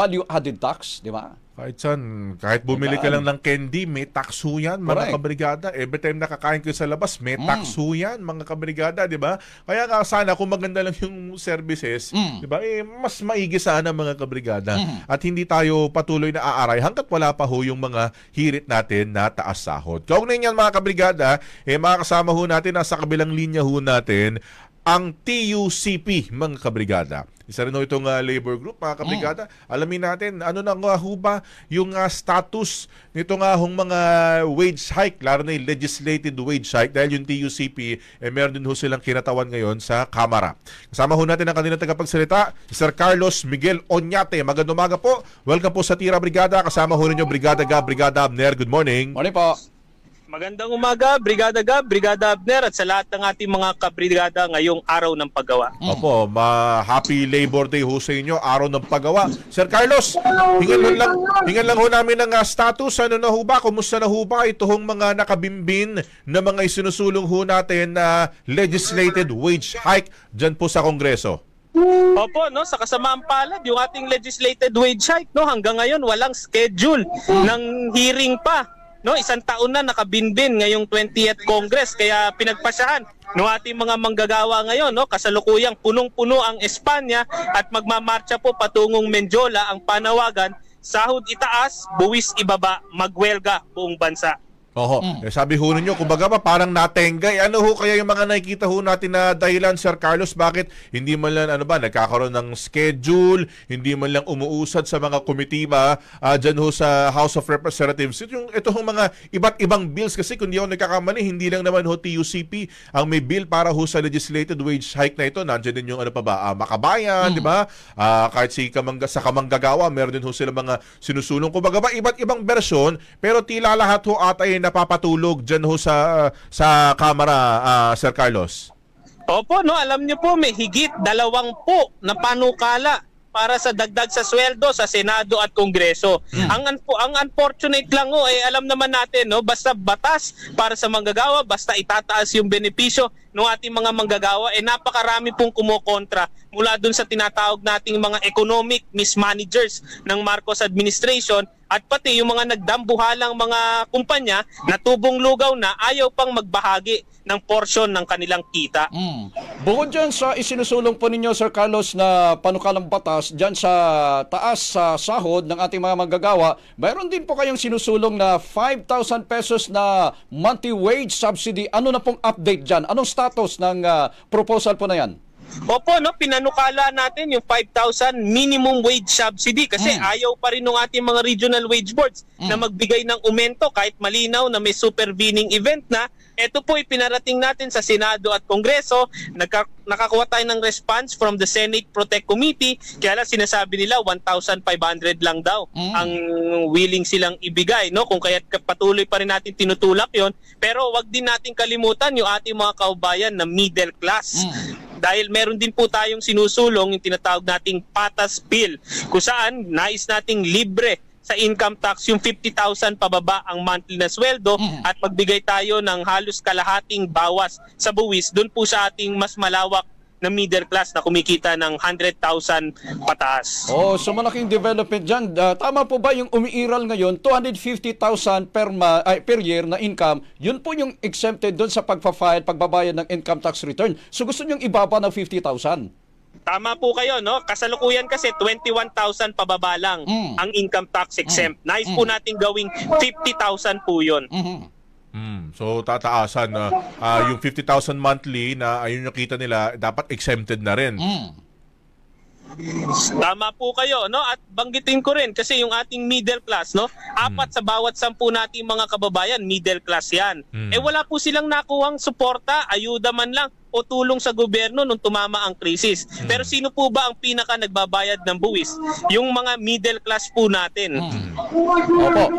value added tax, di ba? Kahit saan, kahit bumili ka lang ng candy, may tax ho yan, mga Correct. kabrigada. Every time nakakain ko sa labas, may tax ho yan, mga kabrigada, di ba? Kaya nga sana, kung maganda lang yung services, di ba, mas maigi sana, mga kabrigada. At hindi tayo patuloy na aaray hanggat wala pa ho yung mga hirit natin na taas sahod. Kaugnay niyan, mga kabrigada, makakasama ho natin, nasa kabilang linya ho natin, ang TUCP, mga kabrigada. Isa rin itong labor group, mga kabrigada. Alamin natin, ano na nga ho ba yung status nito nga hong mga wage hike, lalo na yung legislated wage hike, dahil yung TUCP, meron din ho silang kinatawan ngayon sa Kamara. Kasama ho natin ang kanilang tagapagsalita, Sir Carlos Miguel Oñate. Magandang umaga po. Welcome po sa Tira Brigada. Kasama ho ninyo Brigada Gab, Brigada Abner. Good morning. Morning po. Magandang umaga, Brigada Gab, Brigada Abner at sa lahat ng ating mga kabrigada ngayong araw ng paggawa. Opo, happy Labor Day ho sa inyo, araw ng paggawa. Sir Carlos, hingan lang ho namin ng status. Ano na ho ba? Kumusta na ho ba ito hong mga nakabimbin na mga isinusulong ho natin na legislated wage hike dyan po sa Kongreso? Opo, no, sa kasamaang palad, yung ating legislated wage hike, no, hanggang ngayon walang schedule ng hearing pa. No, isang taon na nakabinbin ngayong 20th Congress, kaya pinagpasyahan no ating mga manggagawa ngayon, no, kasalukuyang punong-puno ang Espanya at magmamarcha po patungong Menjola ang panawagan, sahod itaas, buwis ibaba, magwelga buong bansa. Oho, sabi ho ninyo, kumbaga ba parang natengay. Ano ho kaya yung mga nakikita ho natin na dahilan, Sir Carlos, bakit hindi man lang nagkakaroon ng schedule, hindi man lang umuusad sa mga komitiba dyan ho sa House of Representatives? Ito hong mga iba't ibang bills, kasi kung di ako nagkakamali, hindi lang naman ho TUCP ang may bill para ho sa legislated wage hike na ito. Nandiyan din yung makabayan, di ba? Kahit sa kamanggagawa, meron din ho sila mga sinusulong. Kumbaga ba, iba't ibang bersyon, pero tila lahat ho ata ay napapatulog dyan ho sa Kamara, Sir Carlos. Opo, no, alam niyo po may higit 20 na panukala para sa dagdag sa sweldo sa Senado at Kongreso. Ang unfortunate lang ho, alam naman natin, no, basta batas para sa manggagawa, basta itataas yung benepisyo ng ating mga manggagawa, napakarami pong kumokontra mula dun sa tinatawag nating mga economic mismanagers ng Marcos administration at pati yung mga nagdambuhalang mga kumpanya na tubong lugaw na ayaw pang magbahagi ng porsyon ng kanilang kita. Bukod dyan sa isinusulong po ninyo, Sir Carlos, na panukalang batas dyan sa taas sa sahod ng ating mga manggagawa, mayroon din po kayong sinusulong na 5,000 pesos na monthly wage subsidy. Ano na pong update dyan? Anong status ng proposal po na yan? Opo, no, pinanukala natin yung 5,000 minimum wage subsidy kasi ayaw pa rin ng ating mga regional wage boards na magbigay ng aumento kahit malinaw na may supervening event na. Ito po ipinarating natin sa Senado at Kongreso. Nakakuha tayo ng response from the Senate Protect Committee, kaya lang sinasabi nila 1,500 lang daw ang willing silang ibigay, no? Kung kaya't patuloy pa rin natin tinutulak yon, pero wag din natin kalimutan yung ating mga kaubayan na middle class. Dahil meron din po tayong sinusulong yung tinatawag nating patas bill, kung saan nais nating libre sa income tax yung 50,000 pababa ang monthly na sweldo at magbigay tayo ng halos kalahating bawas sa buwis doon po sa ating mas malawak na middle class na kumikita ng 100,000 pataas. Oh, so malaking development dyan. Tama po ba yung umiiral ngayon, 250,000 per year na income, yun po yung exempted doon sa pagbabayad ng income tax return. So gusto nyong ibaba ng 50,000? Tama po kayo, no? Kasalukuyan kasi 21,000 pababa lang ang income tax exempt. Nais po natin gawing 50,000 po yun. So tataasan yung 50,000 monthly na ayun yung kita nila, dapat exempted na rin. Tama po kayo, no? At banggitin ko rin kasi yung ating middle class, no? 4 sa bawat 10 nating mga kababayan, middle class 'yan. Wala po silang nakuhang suporta, ayuda man lang o tulong sa gobyerno nung tumama ang krisis. Pero sino po ba ang pinaka nagbabayad ng buwis? Yung mga middle class po natin. Opo.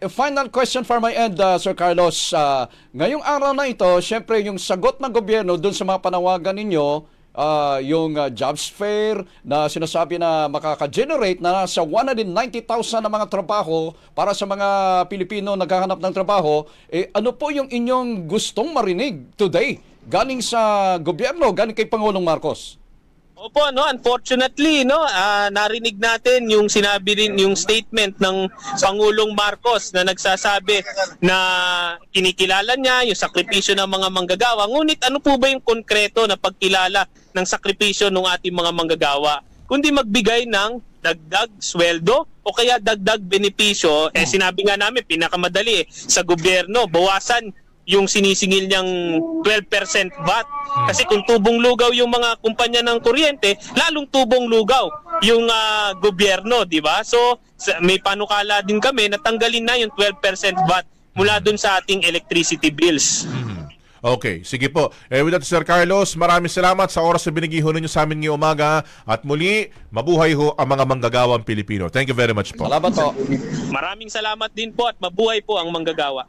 Final question for my end, Sir Carlos. Ngayong araw na ito, syempre yung sagot ng gobyerno dun sa mga panawagan ninyo, yung jobs fair na sinasabi na makaka-generate na sa 190,000 na mga trabaho para sa mga Pilipino naghahanap ng trabaho, ano po yung inyong gustong marinig today galing sa gobyerno, galing kay Pangulong Marcos? Opo, no, unfortunately, no, narinig natin yung sinabi rin yung statement ng Pangulong Marcos na nagsasabi na kinikilala niya yung sakripisyo ng mga manggagawa. Ngunit ano po ba yung konkreto na pagkilala ng sakripisyo ng ating mga manggagawa? Kundi magbigay ng dagdag sweldo o kaya dagdag benepisyo. Sinabi nga namin, pinakamadali sa gobyerno, bawasan yung sinisingil niyang 12% VAT. Kasi kung tubong lugaw yung mga kumpanya ng kuryente, lalong tubong lugaw yung gobyerno, di ba? So, may panukala din kami na tanggalin na yung 12% VAT mula dun sa ating electricity bills. Okay, sige po. With that, Sir Carlos, maraming salamat sa oras na binigay ho ninyo sa amin ngayong umaga. At muli, mabuhay ho ang mga manggagawang Pilipino. Thank you very much po. Salamat po. Maraming salamat din po at mabuhay po ang manggagawa.